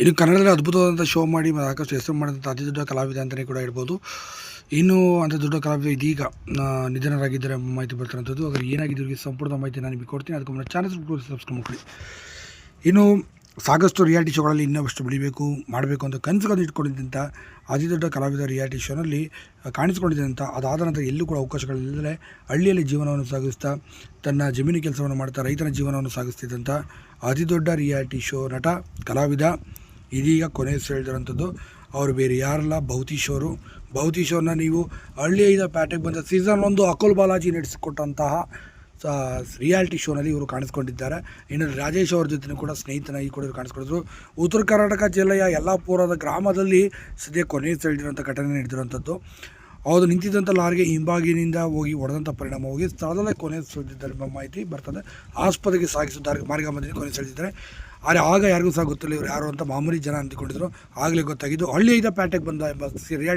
ಇನ್ನು ಕನ್ನಡದಲ್ಲಿ ಅದ್ಭುತವಾದಂಥ ಶೋ ಮಾಡಿ ಸಾಕಷ್ಟು ಹೆಸರು ಮಾಡಿದಂಥ ಅತಿ ದೊಡ್ಡ ಕಲಾವಿದ ಅಂತಲೇ ಕೂಡ ಹೇಳ್ಬೋದು. ಇನ್ನು ಅಂಥ ದೊಡ್ಡ ಕಲಾವಿದ ಇದೀಗ ನಿಧನರಾಗಿದ್ದಾರೆ ಎಂಬ ಮಾಹಿತಿ ಬರ್ತಿರೋಂಥದ್ದು. ಅದ್ರ ಏನಾಗಿದೆ ಇವರಿಗೆ ಸಂಪೂರ್ಣ ಮಾಹಿತಿ ನಾನು ನಿಮಗೆ ಕೊಡ್ತೀನಿ. ಅದಕ್ಕೆ ಮುನ್ನ ಚಾನಲ್ ಸಬ್ಸ್ಕ್ರೈಬ್ ಮಾಡಿ. ಇನ್ನು ಸಾಕಷ್ಟು ರಿಯಾಲಿಟಿ ಶೋಗಳಲ್ಲಿ ಇನ್ನಷ್ಟು ಬೆಳಿಬೇಕು ಮಾಡಬೇಕು ಅಂತ ಕನಸುಗಳನ್ನು ಇಟ್ಕೊಂಡಿದ್ದಂಥ ಅತಿ ದೊಡ್ಡ ಕಲಾವಿದ ರಿಯಾಲಿಟಿ ಶೋನಲ್ಲಿ ಕಾಣಿಸ್ಕೊಂಡಿದ್ದಂಥ ಅದಾದ ನಂತರ ಎಲ್ಲೂ ಕೂಡ ಅವಕಾಶಗಳಿಲ್ಲದೆ ಹಳ್ಳಿಯಲ್ಲಿ ಜೀವನವನ್ನು ಸಾಗಿಸ್ತಾ ತನ್ನ ಜಮೀನು ಕೆಲಸವನ್ನು ಮಾಡ್ತಾ ರೈತನ ಜೀವನವನ್ನು ಸಾಗಿಸ್ತಿದ್ದಂಥ ಅತಿ ದೊಡ್ಡ ರಿಯಾಲಿಟಿ ಶೋ ನಟ ಕಲಾವಿದ ಇದೀಗ ಕೊನೆಯುಸಿರೆಳೆದಿರುವಂಥದ್ದು. ಅವರು ಬೇರೆ ಯಾರಲ್ಲ, ಭೌತೀಶ್ ಅವರು. ಭೌತೀಶ್ ಅವ್ರನ್ನ ನೀವು ಹಳ್ಳಿಯಿಂದ ಪ್ಯಾಟೆಗೆ ಬಂದ ಸೀಸನ್ 1 ಅಕೋಲ್ ಬಾಲಾಜಿ ನಡೆಸಿಕೊಟ್ಟಂತಹ ರಿಯಾಲಿಟಿ ಶೋನಲ್ಲಿ ಇವರು ಕಾಣಿಸ್ಕೊಂಡಿದ್ದಾರೆ. ಇನ್ನು ರಾಜೇಶ್ ಅವ್ರ ಜೊತೆ ಕೂಡ ಸ್ನೇಹಿತನಾಗಿ ಕೂಡ ಇವರು ಕಾಣಿಸ್ಕೊಂಡಿದ್ರು. ಉತ್ತರ ಕರ್ನಾಟಕ ಜಿಲ್ಲೆಯ ಯಲ್ಲಾಪುರದ ಗ್ರಾಮದಲ್ಲಿ ಸದ್ಯ ಕೊನೆಯುಸಿರೆಳೆದಿರುವಂಥ ಘಟನೆ ನಡೆದಿರುವಂಥದ್ದು. ಹೌದು, ನಿಂತಿದ್ದಂಥ ಲಾರಿಗೆ ಹಿಂಬಾಗಿನಿಂದ ಹೋಗಿ ಹೊಡೆದಂಥ ಪರಿಣಾಮವಾಗಿ ಸ್ಥಳದಲ್ಲೇ ಕೊನೆಯುಸಿರೆಳೆದಿದ್ದಾರೆ ಎಂಬ ಮಾಹಿತಿ ಬರ್ತದೆ. ಆಸ್ಪತ್ರೆಗೆ ಸಾಗಿಸಿದ್ದಾರೆ, ಮಾರ್ಗ ಮಧ್ಯೆ ಕೊನೆಯುಸಿರೆಳೆದಿದ್ದಾರೆ. ಆದರೆ ಆಗ ಯಾರಿಗೂ ಸಹ ಗೊತ್ತಿಲ್ಲ ಇವರು ಯಾರು ಅಂತ ಮಾಮೂಲಿ ಜನ ಅಂದ್ಕೊಂಡಿದ್ರು. ಆಗಲೇ ಗೊತ್ತಾಗಿದ್ದು ಹಳ್ಳಿಯಿಂದ ಪ್ಯಾಟೆಗೆ ಬಂದ ಎಂಬ ರಿಯಾಲಿಟಿ